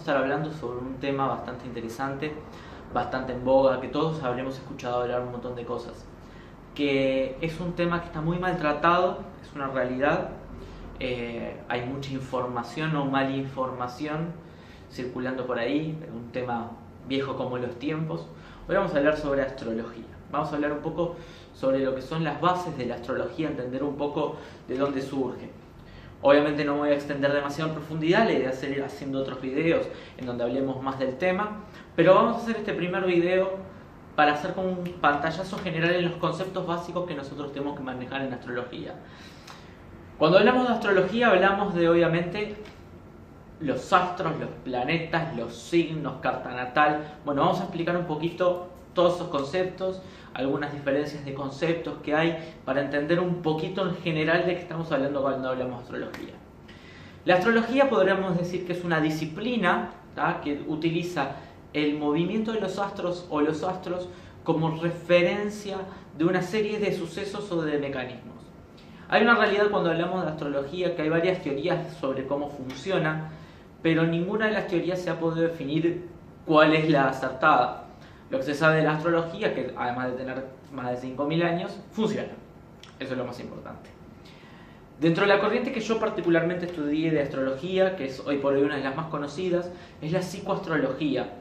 estar hablando sobre un tema bastante interesante, bastante en boga, que todos habremos escuchado hablar un montón de cosas, que es un tema que está muy maltratado, es una realidad, hay mucha información o mala información circulando por ahí, un tema viejo como los tiempos. Hoy vamos a hablar sobre astrología, vamos a hablar un poco sobre lo que son las bases de la astrología, entender un poco de dónde surge. Obviamente no me voy a extender demasiado en profundidad, la idea es seguir haciendo otros videos en donde hablemos más del tema, pero vamos a hacer este primer video para hacer como un pantallazo general en los conceptos básicos que nosotros tenemos que manejar en astrología. Cuando hablamos de astrología hablamos de, obviamente, los astros, los planetas, los signos, carta natal. Bueno, vamos a explicar un poquito todos esos conceptos, algunas diferencias de conceptos que hay para entender un poquito en general de qué estamos hablando cuando hablamos de astrología. La astrología podríamos decir que es una disciplina, ¿tá?, que utiliza el movimiento de los astros o los astros como referencia de una serie de sucesos o de mecanismos. Hay una realidad cuando hablamos de astrología que hay varias teorías sobre cómo funciona, pero ninguna de las teorías se ha podido definir cuál es la acertada. Lo que se sabe de la astrología, que además de tener más de 5000 años, funciona. Eso es lo más importante. Dentro de la corriente que yo particularmente estudié de astrología, que es hoy por hoy una de las más conocidas, es la psicoastrología,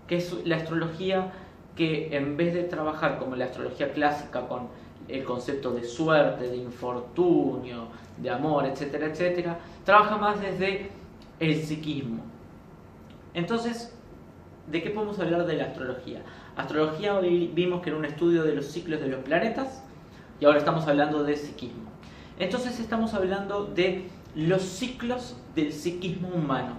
que es la astrología que en vez de trabajar como la astrología clásica con el concepto de suerte, de infortunio, de amor, etcétera, etcétera, trabaja más desde el psiquismo. Entonces, ¿de qué podemos hablar de la astrología? Astrología hoy vimos que era un estudio de los ciclos de los planetas y ahora estamos hablando de psiquismo. Entonces estamos hablando de los ciclos del psiquismo humano.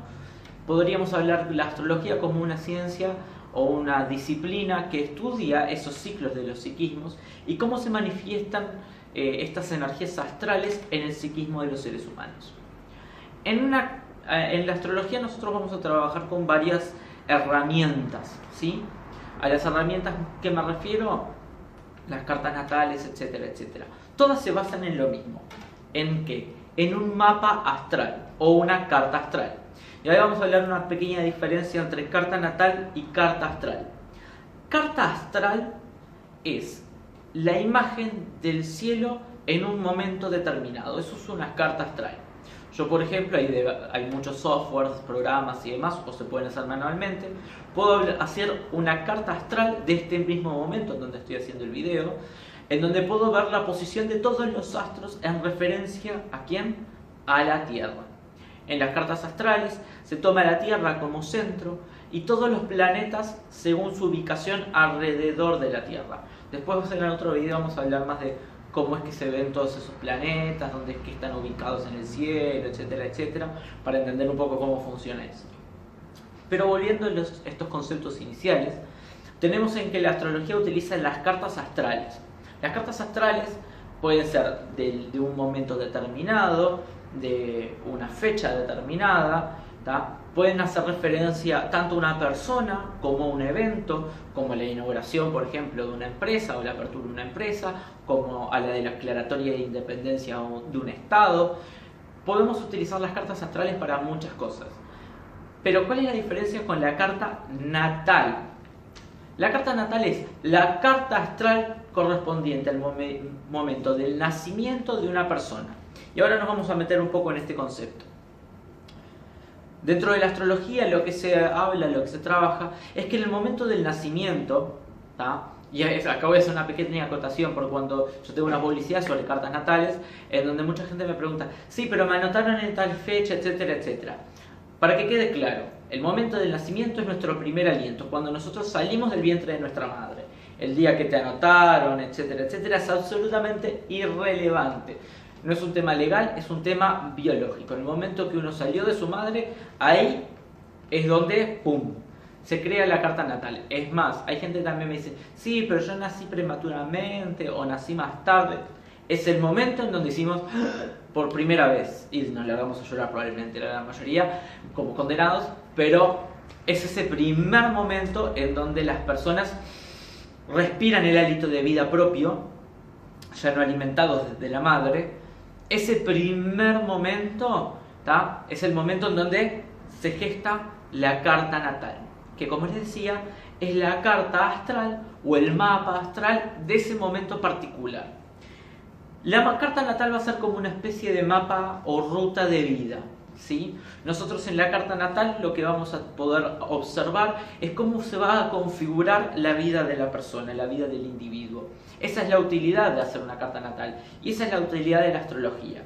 Podríamos hablar de la astrología como una ciencia o una disciplina que estudia esos ciclos de los psiquismos y cómo se manifiestan estas energías astrales en el psiquismo de los seres humanos. En la astrología nosotros vamos a trabajar con varias herramientas, ¿sí? A las herramientas que me refiero, las cartas natales, etcétera, etcétera. Todas se basan en lo mismo. ¿En qué? En un mapa astral o una carta astral. Y ahora vamos a hablar de una pequeña diferencia entre carta natal y carta astral. Carta astral es la imagen del cielo en un momento determinado. Eso es una carta astral. Yo, por ejemplo, hay muchos softwares, programas y demás, o se pueden hacer manualmente. Puedo hacer una carta astral de este mismo momento en donde estoy haciendo el video, en donde puedo ver la posición de todos los astros en referencia ¿a quién? A la Tierra. En las cartas astrales se toma la Tierra como centro y todos los planetas según su ubicación alrededor de la Tierra. Después en otro video vamos a hablar más de cómo es que se ven todos esos planetas, dónde es que están ubicados en el cielo, etcétera, etcétera, para entender un poco cómo funciona eso. Pero volviendo a estos conceptos iniciales, tenemos en que la astrología utiliza las cartas astrales. Las cartas astrales pueden ser de un momento determinado, de una fecha determinada, ¿tá? Pueden hacer referencia tanto a una persona como a un evento, como la inauguración, por ejemplo, de una empresa o la apertura de una empresa, como a la de la declaratoria de independencia de un estado. Podemos utilizar las cartas astrales para muchas cosas. Pero ¿cuál es la diferencia con la carta natal? La carta natal es la carta astral correspondiente al momento del nacimiento de una persona. Y ahora nos vamos a meter un poco en este concepto. Dentro de la astrología lo que se habla, lo que se trabaja, es que en el momento del nacimiento, ¿tá? Y acá voy a hacer una pequeña acotación por cuando yo tengo una publicidad sobre cartas natales, en donde mucha gente me pregunta, sí, pero me anotaron en tal fecha, etcétera, etcétera. Para que quede claro, el momento del nacimiento es nuestro primer aliento, cuando nosotros salimos del vientre de nuestra madre. El día que te anotaron, etcétera, etcétera, es absolutamente irrelevante. No es un tema legal, es un tema biológico. En el momento que uno salió de su madre, ahí es donde, ¡pum!, se crea la carta natal. Es más, hay gente que también me dice, sí, pero yo nací prematuramente o nací más tarde. Es el momento en donde decimos, por primera vez, y nos largamos a llorar probablemente la gran mayoría, como condenados, pero es ese primer momento en donde las personas respiran el hálito de vida propio, ya no alimentados desde la madre. Ese primer momento, ¿tá?, es el momento en donde se gesta la carta natal, que como les decía, es la carta astral o el mapa astral de ese momento particular. La carta natal va a ser como una especie de mapa o ruta de vida, ¿sí? Nosotros en la carta natal lo que vamos a poder observar es cómo se va a configurar la vida de la persona, la vida del individuo. Esa es la utilidad de hacer una carta natal y esa es la utilidad de la astrología.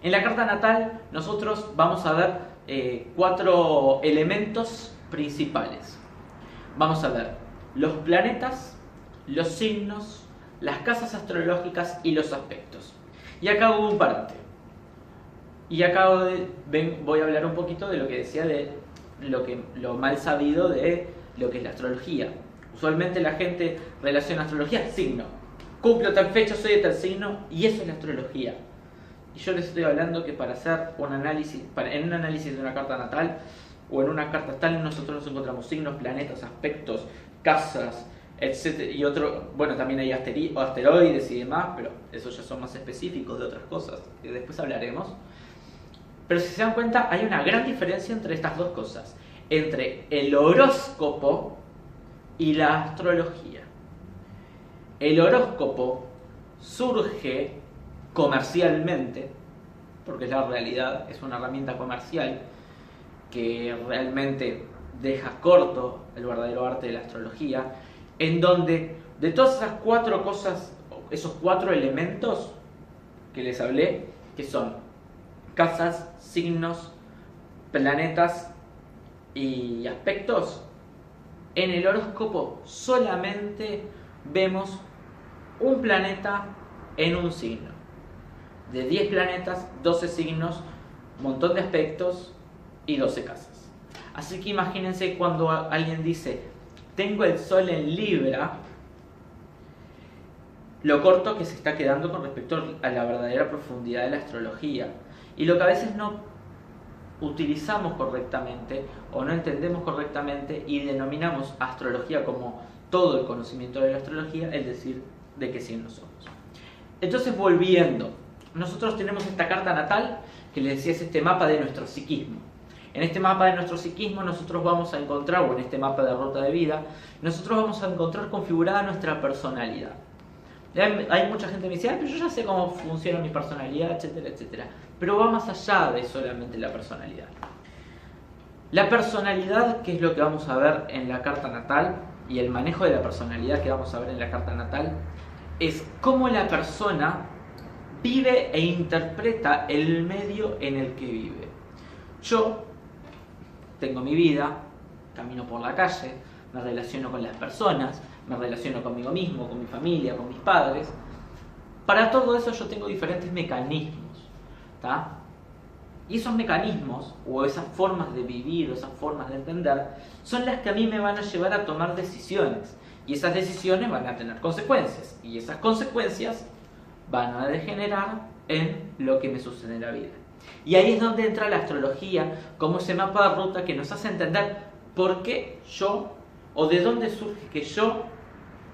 En la carta natal nosotros vamos a ver 4 elementos principales. Vamos a ver los planetas, los signos, las casas astrológicas y los aspectos. Y acá hubo un parate. Y acá voy a hablar un poquito de lo que decía de lo mal sabido de lo que es la astrología. Usualmente la gente relaciona astrología, signo. Cumplo tal fecha, soy de tal signo, y eso es la astrología. Y yo les estoy hablando que para hacer un análisis, en un análisis de una carta natal o en una carta astral, nosotros nos encontramos signos, planetas, aspectos, casas, etc. Y otro, bueno, también hay asteroides y demás, pero esos ya son más específicos de otras cosas que después hablaremos. Pero si se dan cuenta, hay una gran diferencia entre estas dos cosas, entre el horóscopo y la astrología. El horóscopo surge comercialmente, porque es la realidad, es una herramienta comercial que realmente deja corto el verdadero arte de la astrología, en donde de todas esas 4 cosas, esos 4 elementos que les hablé, que son casas, signos, planetas y aspectos, en el horóscopo solamente vemos un planeta en un signo. De 10 planetas, 12 signos, un montón de aspectos y 12 casas. Así que imagínense cuando alguien dice, tengo el sol en Libra, lo corto que se está quedando con respecto a la verdadera profundidad de la astrología. Y lo que a veces no utilizamos correctamente o no entendemos correctamente y denominamos astrología como todo el conocimiento de la astrología, es decir, de qué signos somos. Entonces, volviendo, nosotros tenemos esta carta natal que les decía es este mapa de nuestro psiquismo. En este mapa de nuestro psiquismo nosotros vamos a encontrar, o en este mapa de ruta de vida, nosotros vamos a encontrar configurada nuestra personalidad. Hay mucha gente que me dice, pero yo ya sé cómo funciona mi personalidad, etcétera, etcétera. Pero va más allá de solamente la personalidad. La personalidad, que es lo que vamos a ver en la carta natal, y el manejo de la personalidad que vamos a ver en la carta natal, es cómo la persona vive e interpreta el medio en el que vive. Yo tengo mi vida, camino por la calle, me relaciono con las personas, me relaciono conmigo mismo, con mi familia, con mis padres. Para todo eso yo tengo diferentes mecanismos, ¿tá? Y esos mecanismos, o esas formas de vivir, o esas formas de entender, son las que a mí me van a llevar a tomar decisiones. Y esas decisiones van a tener consecuencias. Y esas consecuencias van a degenerar en lo que me sucede en la vida. Y ahí es donde entra la astrología, como ese mapa de ruta que nos hace entender por qué yo, o de dónde surge que yo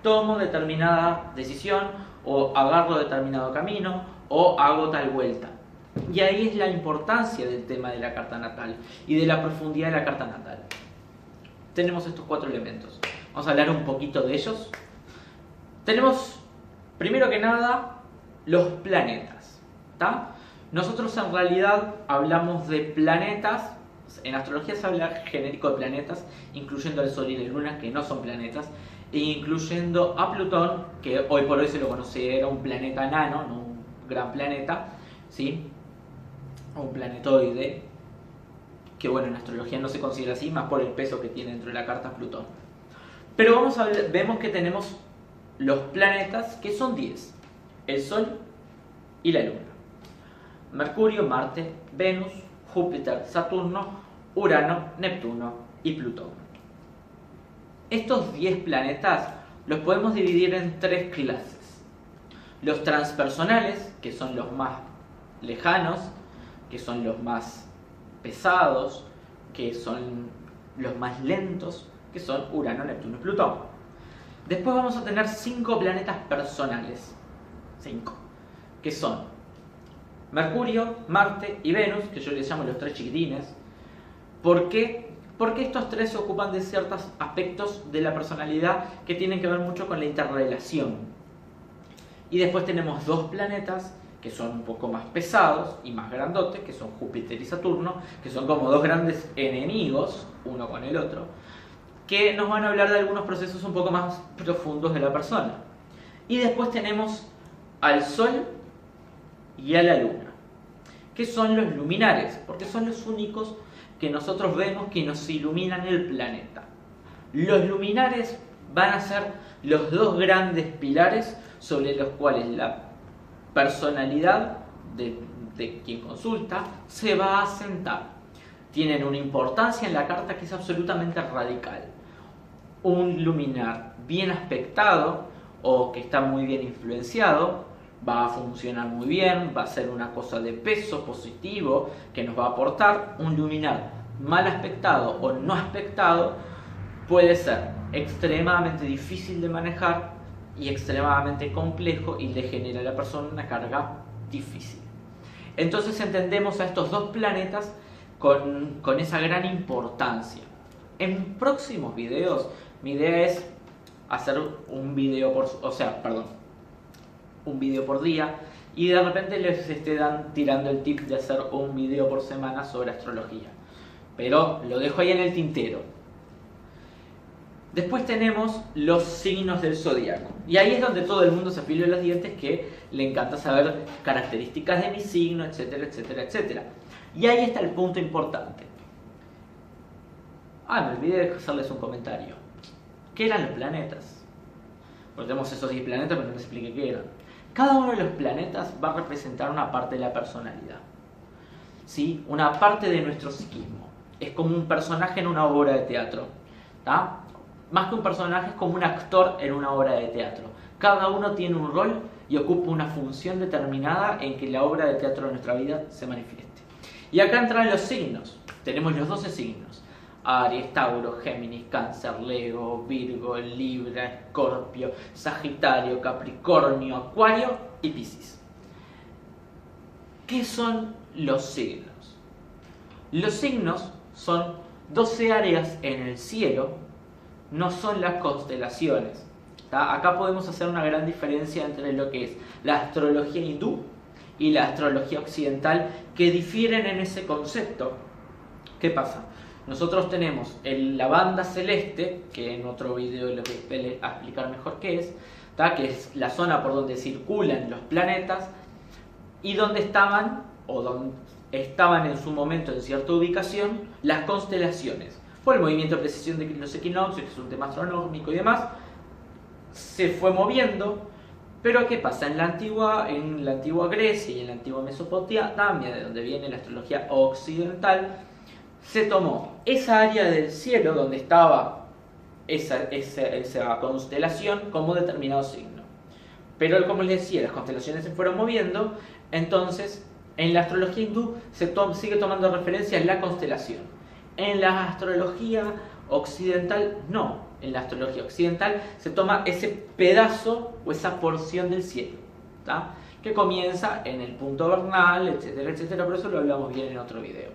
tomo determinada decisión, o agarro determinado camino, o hago tal vuelta. Y ahí es la importancia del tema de la carta natal y de la profundidad de la carta natal. Tenemos estos 4 elementos. Vamos a hablar un poquito de ellos. Tenemos, primero que nada, los planetas, ¿tá? Nosotros en realidad hablamos de planetas. En astrología se habla genérico de planetas, incluyendo el Sol y la Luna, que no son planetas, e incluyendo a Plutón, que hoy por hoy se lo considera un planeta enano, no un gran planeta, ¿sí? O un planetoide, que bueno, en astrología no se considera así, más por el peso que tiene dentro de la carta Plutón. Pero vemos que tenemos los planetas, que son 10, el Sol y la Luna. Mercurio, Marte, Venus, Júpiter, Saturno, Urano, Neptuno y Plutón. Estos 10 planetas los podemos dividir en 3 clases. Los transpersonales, que son los más lejanos, que son los más pesados, que son los más lentos, que son Urano, Neptuno y Plutón. Después vamos a tener 5 planetas personales, 5, que son Mercurio, Marte y Venus, que yo les llamo los 3 chiquitines, ¿Por qué? Porque estos tres se ocupan de ciertos aspectos de la personalidad que tienen que ver mucho con la interrelación. Y después tenemos dos planetas que son un poco más pesados y más grandotes, que son Júpiter y Saturno, que son como dos grandes enemigos, uno con el otro, que nos van a hablar de algunos procesos un poco más profundos de la persona. Y después tenemos al Sol y a la Luna, que son los luminares, porque son los únicos que nosotros vemos que nos iluminan el planeta. Los luminares van a ser los dos grandes pilares sobre los cuales la personalidad de quien consulta se va a sentar. Tienen una importancia en la carta que es absolutamente radical. Un luminar bien aspectado o que está muy bien influenciado va a funcionar muy bien, va a ser una cosa de peso positivo que nos va a aportar. Un luminar mal aspectado o no aspectado puede ser extremadamente difícil de manejar y extremadamente complejo y le genera a la persona una carga difícil. Entonces entendemos a estos dos planetas con esa gran importancia. En próximos videos, mi idea es hacer un video un video por día, y de repente les esté tirando el tip de hacer un video por semana sobre astrología. Pero lo dejo ahí en el tintero. Después tenemos los signos del zodiaco. Y ahí es donde todo el mundo se afila los dientes, que le encanta saber características de mi signo, etcétera, etcétera, etcétera. Y ahí está el punto importante. Me olvidé de hacerles un comentario. ¿Qué eran los planetas? Porque tenemos esos 10 planetas, pero no les expliqué qué eran. Cada uno de los planetas va a representar una parte de la personalidad, ¿sí? Una parte de nuestro psiquismo. Es como un personaje en una obra de teatro, ¿tá? Más que un personaje, es como un actor en una obra de teatro. Cada uno tiene un rol y ocupa una función determinada en que la obra de teatro de nuestra vida se manifieste. Y acá entran los signos. Tenemos los 12 signos: Aries, Tauro, Géminis, Cáncer, Leo, Virgo, Libra, Escorpio, Sagitario, Capricornio, Acuario y Piscis. ¿Qué son los signos? Los signos son 12 áreas en el cielo, no son las constelaciones. Acá podemos hacer una gran diferencia entre lo que es la astrología hindú y la astrología occidental, que difieren en ese concepto. ¿Qué pasa? Nosotros tenemos la banda celeste, que en otro video les voy a explicar mejor qué es, que es la zona por donde circulan los planetas y donde estaban en su momento en cierta ubicación las constelaciones. Por el movimiento de precesión de los equinoccios, que es un tema astronómico y demás, se fue moviendo. Pero ¿qué pasa? En la antigua Grecia y en la antigua Mesopotamia, de donde viene la astrología occidental, se tomó esa área del cielo donde estaba esa constelación como determinado signo. Pero como les decía, las constelaciones se fueron moviendo, entonces en la astrología hindú sigue tomando referencia en la constelación. En la astrología occidental no. En la astrología occidental se toma ese pedazo o esa porción del cielo, ¿tá? Que comienza en el punto vernal, etcétera, etcétera. Por eso lo hablamos bien en otro video.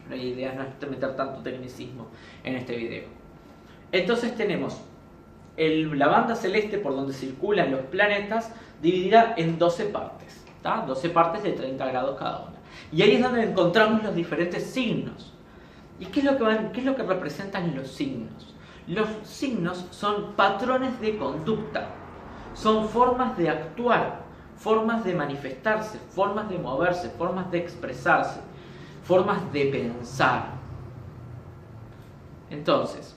La idea no es meter tanto tecnicismo en este video. Entonces tenemos la banda celeste por donde circulan los planetas, dividida en 12 partes, ¿tá? 12 partes de 30 grados cada una. Y ahí es donde encontramos los diferentes signos. ¿Y qué es lo que representan los signos? Los signos son patrones de conducta, son formas de actuar, formas de manifestarse, formas de moverse, formas de expresarse, formas de pensar. Entonces,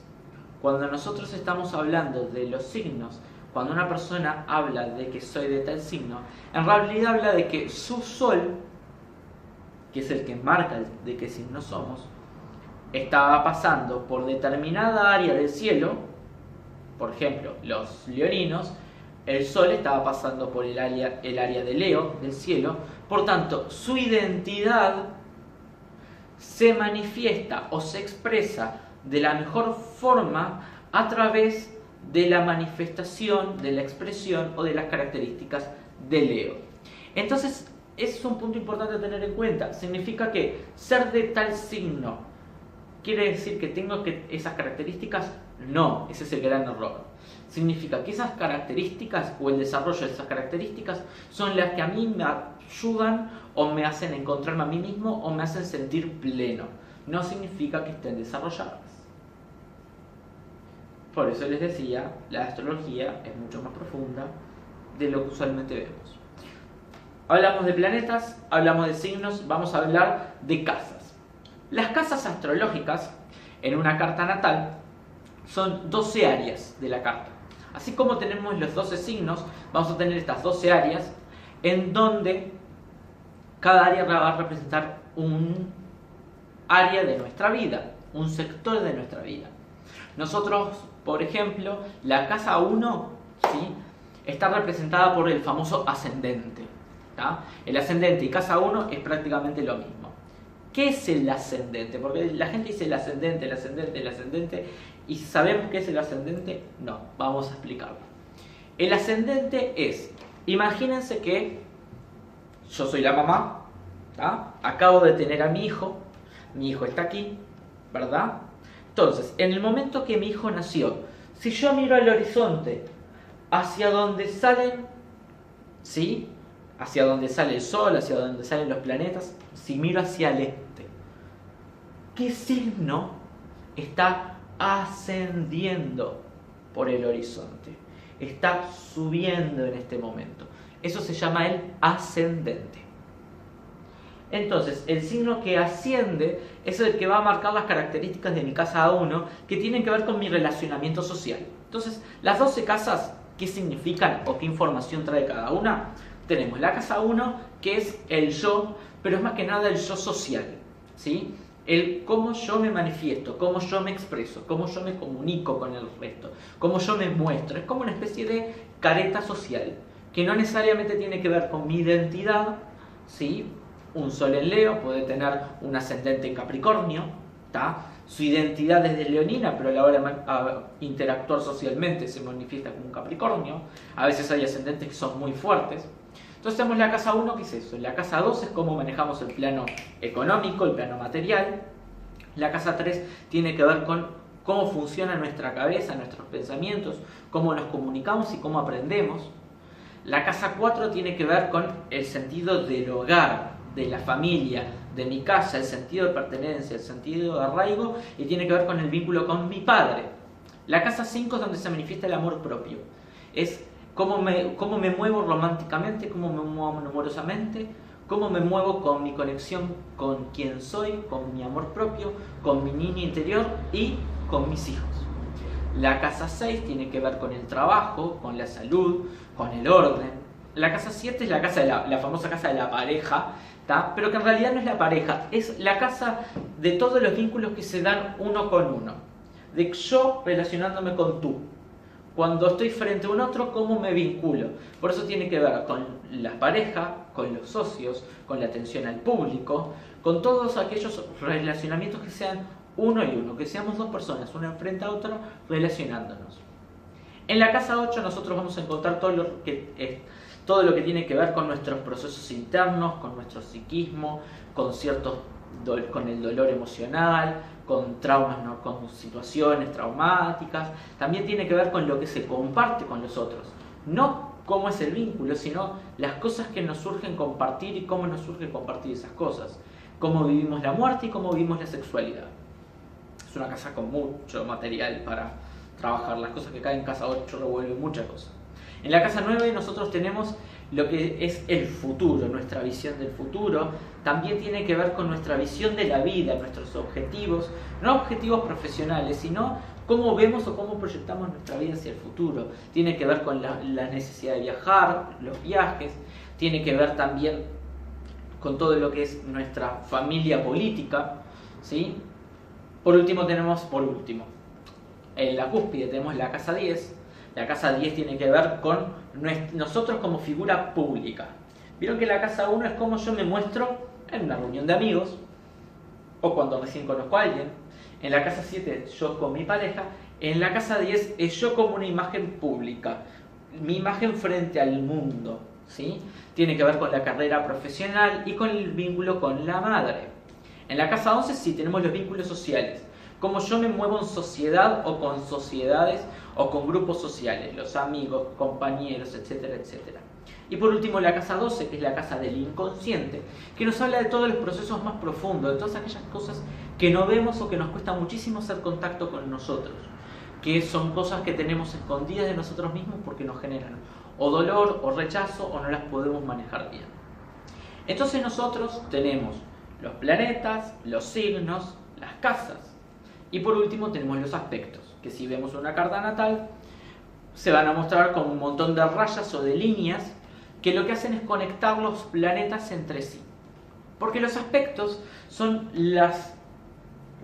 cuando nosotros estamos hablando de los signos, cuando una persona habla de que soy de tal signo, en realidad habla de que su sol, que es el que marca de qué signo somos, estaba pasando por determinada área del cielo. Por ejemplo, los leoninos, el sol estaba pasando por el área de Leo del cielo. Por tanto, su identidad se manifiesta o se expresa de la mejor forma a través de la manifestación, de la expresión o de las características de Leo. Entonces, ese es un punto importante a tener en cuenta. Significa que ser de tal signo ¿Quiere decir que tengo esas características? No, ese es el gran error. Significa que esas características o el desarrollo de esas características son las que a mí me ayudan o me hacen encontrarme a mí mismo o me hacen sentir pleno. No significa que estén desarrolladas. Por eso les decía, la astrología es mucho más profunda de lo que usualmente vemos. Hablamos de planetas, hablamos de signos, vamos a hablar de casas. Las casas astrológicas en una carta natal son 12 áreas de la carta. Así como tenemos los 12 signos, vamos a tener estas 12 áreas en donde cada área va a representar un área de nuestra vida, un sector de nuestra vida. Nosotros, por ejemplo, la casa 1, ¿sí?, está representada por el famoso ascendente. ¿Tá? El ascendente y casa 1 es prácticamente lo mismo. ¿Qué es el ascendente? Porque la gente dice el ascendente, el ascendente, el ascendente. ¿Y sabemos qué es el ascendente? No, vamos a explicarlo. El ascendente es, imagínense que yo soy la mamá, ¿tá? Acabo de tener a mi hijo está aquí, ¿verdad? Entonces, en el momento que mi hijo nació, si yo miro al horizonte, hacia donde salen, ¿sí?, hacia donde sale el sol, hacia donde salen los planetas, si miro hacia el este, ¿qué signo está ascendiendo por el horizonte? Está subiendo en este momento. Eso se llama el ascendente. Entonces, el signo que asciende es el que va a marcar las características de mi casa 1 que tienen que ver con mi relacionamiento social. Entonces, las 12 casas, ¿qué significan o qué información trae cada una? Tenemos la casa 1, que es el yo, pero es más que nada el yo social, ¿sí? El cómo yo me manifiesto, cómo yo me expreso, cómo yo me comunico con el resto, cómo yo me muestro. Es como una especie de careta social, que no necesariamente tiene que ver con mi identidad, ¿sí? Un sol en Leo puede tener un ascendente en Capricornio, ¿tá? Su identidad es de leonina, pero a la hora de interactuar socialmente se manifiesta como un Capricornio. A veces hay ascendentes que son muy fuertes. Entonces tenemos la casa 1, ¿qué es eso? La casa 2 es cómo manejamos el plano económico, el plano material. La casa 3 tiene que ver con cómo funciona nuestra cabeza, nuestros pensamientos, cómo nos comunicamos y cómo aprendemos. La casa 4 tiene que ver con el sentido del hogar, de la familia, de mi casa, el sentido de pertenencia, el sentido de arraigo, y tiene que ver con el vínculo con mi padre. La casa 5 es donde se manifiesta el amor propio. Es cómo me muevo románticamente, cómo me muevo amorosamente, cómo me muevo con mi conexión con quien soy, con mi amor propio, con mi niño interior y con mis hijos. La casa 6 tiene que ver con el trabajo, con la salud, con el orden. La casa 7 es la casa de la famosa casa de la pareja, ¿tá? Pero que en realidad no es la pareja, es la casa de todos los vínculos que se dan uno con uno. De yo relacionándome con tú. Cuando estoy frente a un otro, ¿cómo me vinculo? Por eso tiene que ver con la pareja, con los socios, con la atención al público, con todos aquellos relacionamientos que sean uno y uno, que seamos dos personas, una frente a otra, relacionándonos. En la casa 8 nosotros vamos a encontrar todo lo que tiene que ver con nuestros procesos internos, con nuestro psiquismo, con el dolor emocional, con traumas, ¿no?, con situaciones traumáticas. También tiene que ver con lo que se comparte con los otros. No cómo es el vínculo, sino las cosas que nos surgen compartir y cómo nos surge compartir esas cosas. Cómo vivimos la muerte y cómo vivimos la sexualidad. Es una casa con mucho material para trabajar. Las cosas que caen en casa 8 revuelven muchas cosas. En la casa 9 nosotros tenemos lo que es el futuro, nuestra visión del futuro. También tiene que ver con nuestra visión de la vida, nuestros objetivos, no objetivos profesionales, sino cómo vemos o cómo proyectamos nuestra vida hacia el futuro. Tiene que ver con la necesidad de viajar, los viajes, tiene que ver también con todo lo que es nuestra familia política, ¿sí? Por último, en la cúspide tenemos la casa 10. La casa 10 tiene que ver con nosotros como figura pública. Vieron que la casa 1 es cómo yo me muestro en una reunión de amigos o cuando recién conozco a alguien. En la casa 7 yo con mi pareja. En la casa 10 es yo como una imagen pública, mi imagen frente al mundo, ¿sí? Tiene que ver con la carrera profesional y con el vínculo con la madre. En la casa 11 sí tenemos los vínculos sociales. cómo yo me muevo en sociedad o con sociedades o con grupos sociales, los amigos, compañeros, etcétera, etcétera. Y por último la casa 12, que es la casa del inconsciente, que nos habla de todos los procesos más profundos, de todas aquellas cosas que no vemos o que nos cuesta muchísimo hacer contacto con nosotros, que son cosas que tenemos escondidas de nosotros mismos porque nos generan o dolor o rechazo o no las podemos manejar bien. Entonces nosotros tenemos los planetas, los signos, las casas y por último tenemos los aspectos, que si vemos una carta natal se van a mostrar con un montón de rayas o de líneas que lo que hacen es conectar los planetas entre sí. Porque los aspectos son las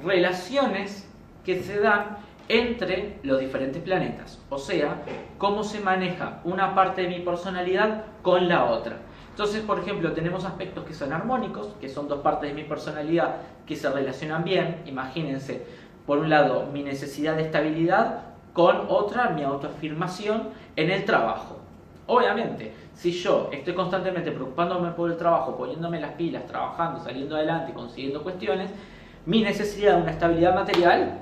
relaciones que se dan entre los diferentes planetas, o sea, cómo se maneja una parte de mi personalidad con la otra. Entonces, por ejemplo, tenemos aspectos que son armónicos, que son dos partes de mi personalidad que se relacionan bien. Imagínense, por un lado, mi necesidad de estabilidad, con otra, mi autoafirmación en el trabajo. Obviamente, si yo estoy constantemente preocupándome por el trabajo, poniéndome las pilas, trabajando, saliendo adelante, consiguiendo cuestiones, mi necesidad de una estabilidad material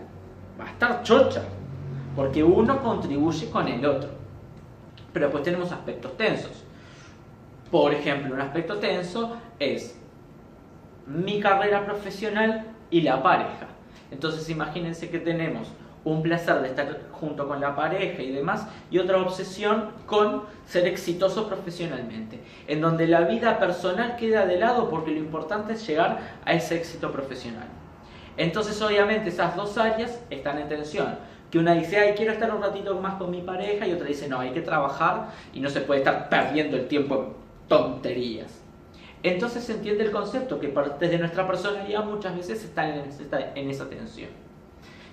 va a estar chocha, porque uno contribuye con el otro. Pero después tenemos aspectos tensos. Por ejemplo, un aspecto tenso es mi carrera profesional y la pareja. Entonces imagínense que tenemos un placer de estar junto con la pareja y demás, y otra obsesión con ser exitoso profesionalmente, en donde la vida personal queda de lado porque lo importante es llegar a ese éxito profesional. Entonces obviamente esas dos áreas están en tensión, que una dice, ay, quiero estar un ratito más con mi pareja, y otra dice, no, hay que trabajar y no se puede estar perdiendo el tiempo en tonterías. Entonces se entiende el concepto que partes de nuestra personalidad muchas veces están en esa tensión.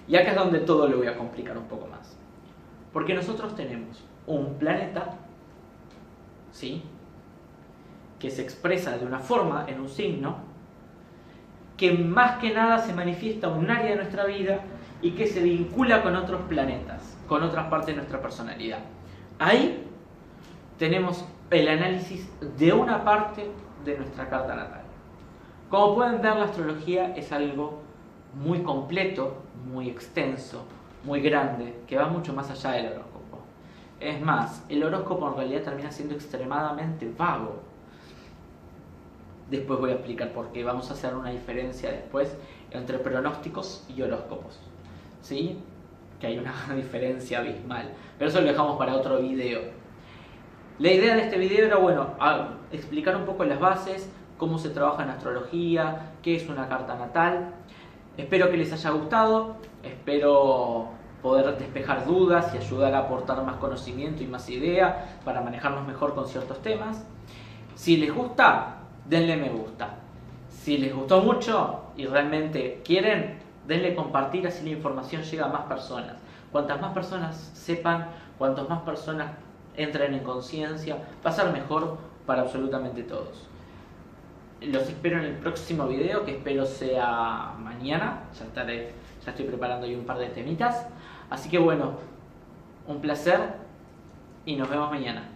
Y acá es donde todo lo voy a complicar un poco más. Porque nosotros tenemos un planeta, ¿sí?, que se expresa de una forma en un signo, que más que nada se manifiesta en un área de nuestra vida y que se vincula con otros planetas, con otras partes de nuestra personalidad. Ahí tenemos el análisis de una parte de nuestra carta natal. Como pueden ver, la astrología es algo muy completo, muy extenso, muy grande, que va mucho más allá del horóscopo. Es más, el horóscopo en realidad termina siendo extremadamente vago. Después voy a explicar por qué. Vamos a hacer una diferencia después entre pronósticos y horóscopos, ¿sí? Que hay una diferencia abismal, pero eso lo dejamos para otro video. La idea de este video era, bueno, explicar un poco las bases, cómo se trabaja en astrología, qué es una carta natal. Espero que les haya gustado, espero poder despejar dudas y ayudar a aportar más conocimiento y más idea para manejarnos mejor con ciertos temas. Si les gusta, denle me gusta. Si les gustó mucho y realmente quieren, denle compartir, así la información llega a más personas. Cuantas más personas sepan, cuantas más personas entren en conciencia, va a ser mejor para absolutamente todos. Los espero en el próximo video, que espero sea mañana. Ya estoy preparando ahí un par de temitas. Así que bueno, un placer y nos vemos mañana.